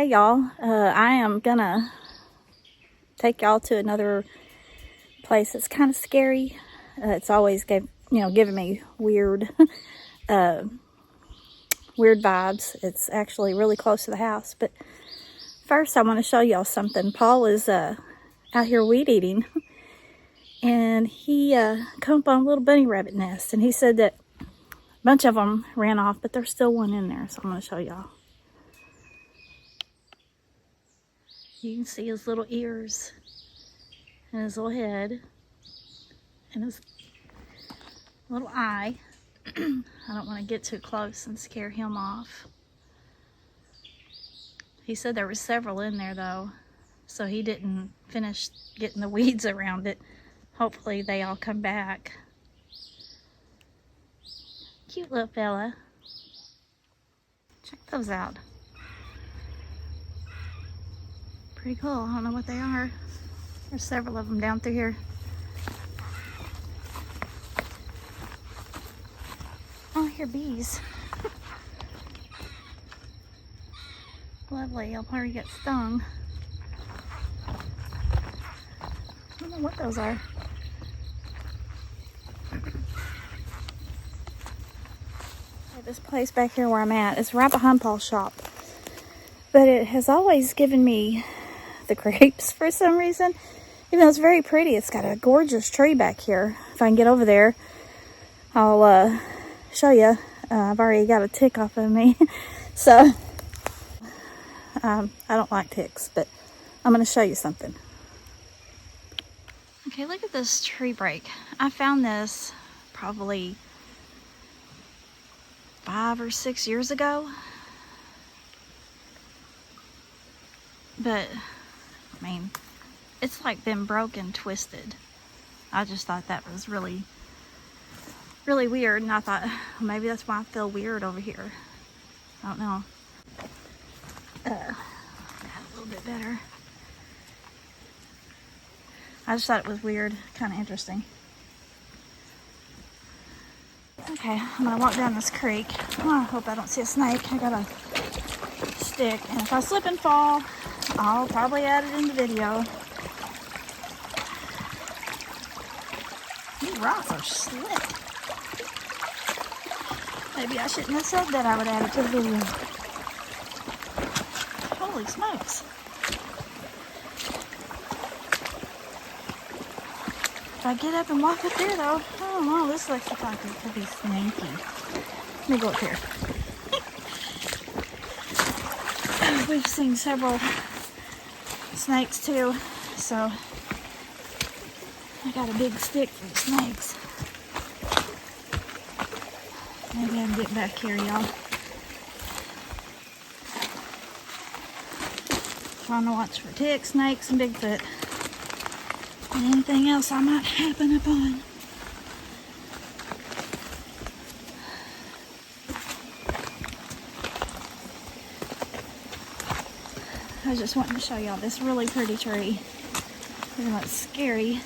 Hey y'all, I am gonna take y'all to another place that's kind of scary. It's always giving me weird weird vibes. It's actually really close to the house, but first I want to show y'all something. Paul is out here weed eating, and he come up on a little bunny rabbit nest, and he said that a bunch of them ran off, but there's still one in there, so I'm going to show y'all. You can see his little ears and his little head and his little eye. I don't want to get too close and scare him off. He said there were several in there though, so he didn't finish getting the weeds around it. Hopefully they all come back. Cute little fella. Check those out. Pretty cool. I don't know what they are. There's several of them down through here. Oh, I hear bees. Lovely. I'll probably get stung. I don't know what those are. This place back here where I'm at is right behind Paul's shop. But it has always given me the creeps for some reason. Even though it's very pretty, it's got a gorgeous tree back here. If I can get over there, I'll show you. I've already got a tick off of me. So, I don't like ticks, but I'm going to show you something. Okay, look at this tree break. I found this probably 5 or 6 years ago. But, I mean, it's like been broken, twisted. I just thought that was really weird, and I thought, well, maybe that's why I feel weird over here. I don't know. Got a little bit better. I just thought it was weird, kind of interesting. Okay, I'm gonna walk down this creek. Oh, I hope I don't see a snake. I got a stick, and if I slip and fall, I'll probably add it in the video. These rocks are slick. Maybe I shouldn't have said that I would add it to the video. Holy smokes. If I get up and walk up there though, I don't know, this looks like it could be snaky. Let me go up here. We've seen several snakes too, so I got a big stick for the snakes. Maybe I can get back here, y'all. Trying to watch for ticks, snakes, and Bigfoot. And anything else I might happen upon. I just wanted to show y'all this really pretty tree. Even though it's scary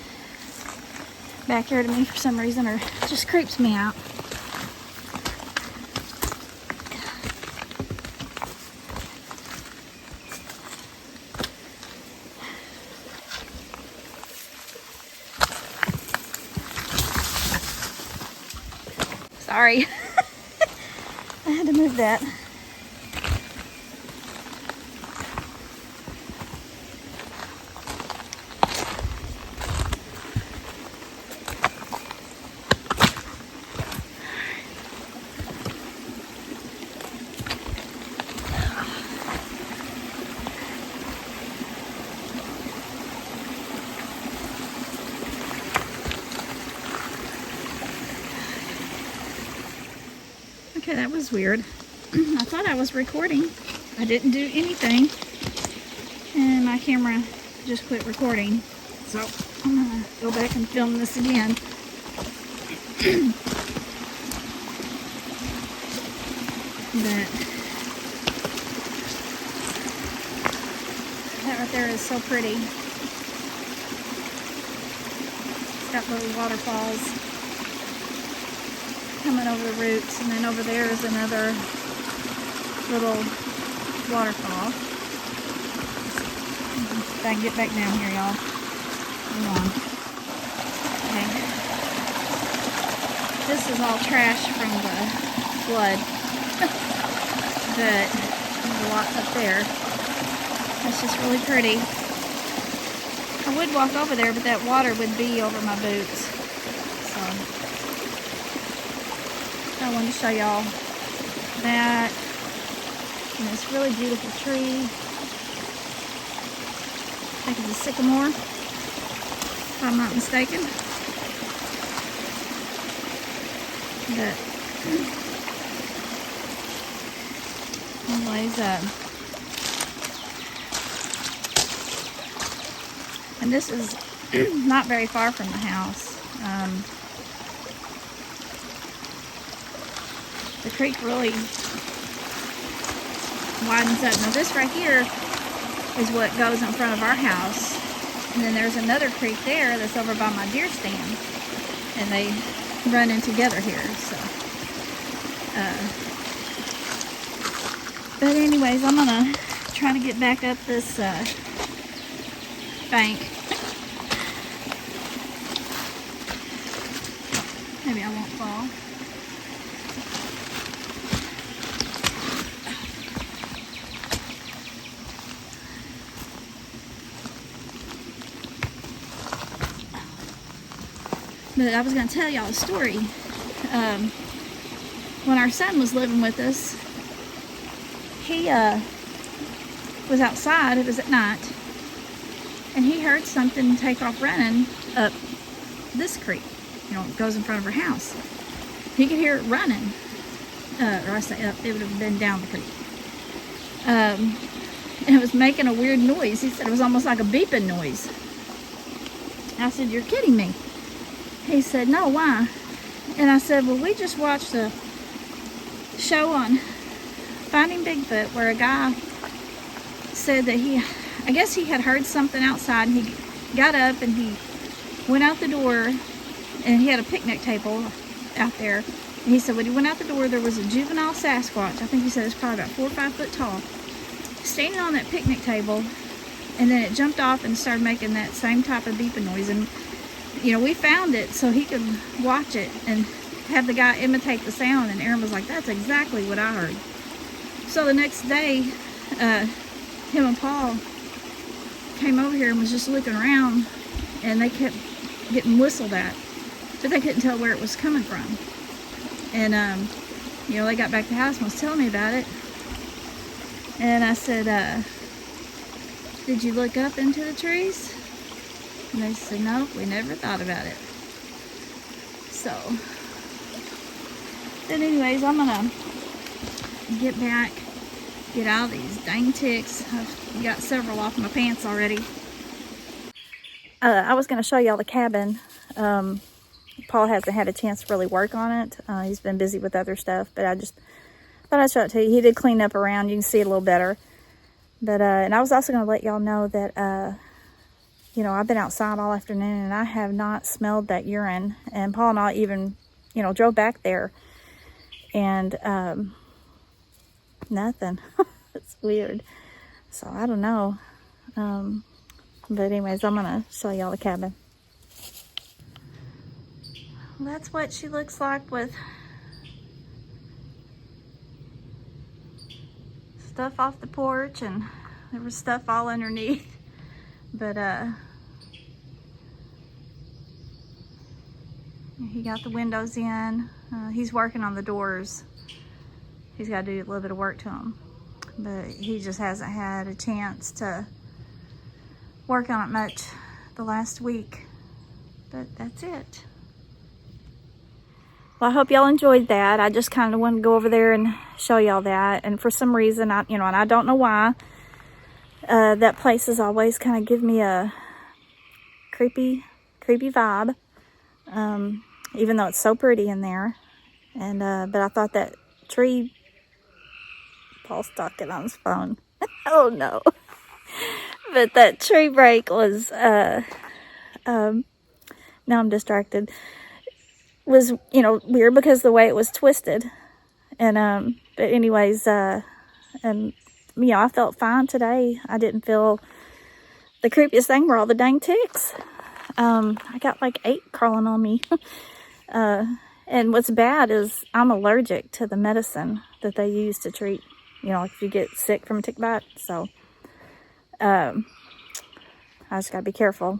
back here to me for some reason, or it just creeps me out. Sorry. I had to move that. Okay, that was weird. I thought I was recording. I didn't do anything. And my camera just quit recording. So I'm gonna go back and film this again. But that right there is so pretty. It's got little waterfalls coming over the roots, and then over there is another little waterfall. If I can get back down here, y'all. Hold on. Okay. This is all trash from the flood. But there's a lot up there. That's just really pretty. I would walk over there, but that water would be over my boots. So I wanted to show y'all that. And this really beautiful tree. I think it's a sycamore, if I'm not mistaken. But anyways, and this is not very far from the house. The creek really widens up. Now this right here is what goes in front of our house. And then there's another creek there that's over by my deer stand. And they run in together here. So, but anyways, I'm gonna try to get back up this bank. Maybe I won't fall. But I was going to tell y'all a story. When our son was living with us, he was outside. It was at night. And he heard something take off running up this creek. You know, it goes in front of our house. He could hear it running. Or I say up, it would have been down the creek. And it was making a weird noise. He said it was almost like a beeping noise. I said, "You're kidding me." He said, "No, why?" And I said, "Well, we just watched a show on Finding Bigfoot where a guy said that I guess he had heard something outside, and he got up and he went out the door, and he had a picnic table out there. And he said when he went out the door, there was a juvenile Sasquatch. I think he said it's probably about 4 or 5 foot tall, standing on that picnic table, and then it jumped off and started making that same type of beeping noise. And you know, we found it so he could watch it and have the guy imitate the sound." And Aaron was like, "That's exactly what I heard." So the next day, him and Paul came over here and was just looking around, and they kept getting whistled at, but they couldn't tell where it was coming from. And you know, they got back to the house and was telling me about it. And I said, "Did you look up into the trees?" And they said, "No, we never thought about it." So, but anyways, I'm gonna get back, get out of these dang ticks. I've got several off my pants already. I was gonna show y'all the cabin. Paul hasn't had a chance to really work on it. He's been busy with other stuff, but I just thought I'd show it to you. He did clean up around. You can see it a little better. But, and I was also gonna let y'all know that, you know, I've been outside all afternoon and I have not smelled that urine. And Paul and I even, you know, drove back there and nothing. It's weird. So I don't know. But anyways, I'm going to show y'all the cabin. That's what she looks like with stuff off the porch, and there was stuff all underneath. But he got the windows in. He's working on the doors. He's got to do a little bit of work to them. But he just hasn't had a chance to work on it much the last week. But that's it. Well, I hope y'all enjoyed that. I just kind of wanted to go over there and show y'all that. And for some reason, and I don't know why, that place has always kind of give me a creepy vibe. Even though it's so pretty in there. And but I thought that tree, Paul's talking on his phone. Oh no. But that tree break was now I'm distracted. Was, you know, weird because the way it was twisted. And but anyways, and you know, I felt fine today. I didn't feel the creepiest thing were all the dang ticks. I got like 8 crawling on me. And what's bad is I'm allergic to the medicine that they use to treat, like if you get sick from a tick bite. So, I just gotta be careful.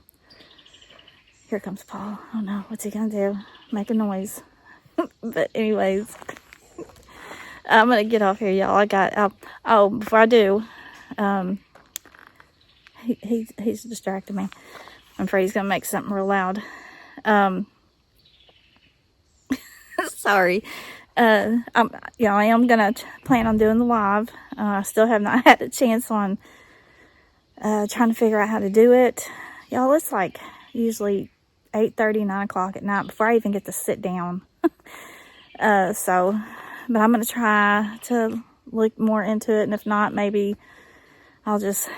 Here comes Paul. Oh no, what's he gonna do? Make a noise. But anyways, I'm gonna get off here, y'all. Before I do, he's distracting me. I'm afraid he's gonna make something real loud. Sorry. I am gonna plan on doing the live. I still have not had a chance on trying to figure out how to do it. Y'all, it's like usually 8:30, 9 o'clock at night before I even get to sit down. But I'm gonna try to look more into it, and if not, maybe I'll just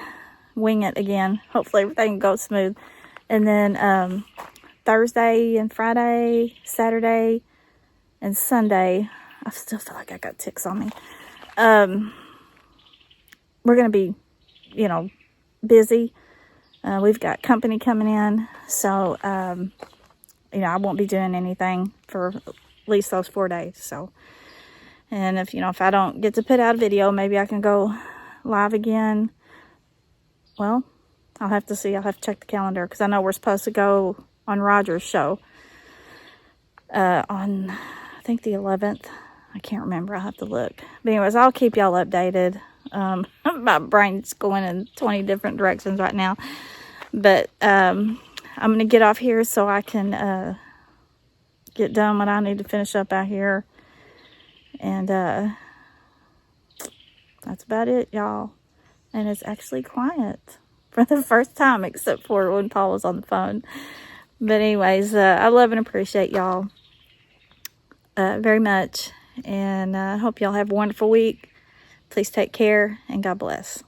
wing it again. Hopefully everything goes smooth. And then Thursday and Friday, Saturday and Sunday, I still feel like I got ticks on me. We're going to be, busy. We've got company coming in. So, I won't be doing anything for at least those 4 days. So, and if I don't get to put out a video, maybe I can go live again. Well, I'll have to see. I'll have to check the calendar because I know we're supposed to go on Roger's show on, I think, the 11th. I can't remember. I'll have to look. But anyways, I'll keep y'all updated. My brain's going in 20 different directions right now. But I'm going to get off here so I can get done what I need to finish up out here. And that's about it, y'all. And it's actually quiet for the first time, except for when Paul was on the phone. But anyways, I love and appreciate y'all very much. And I hope y'all have a wonderful week. Please take care and God bless.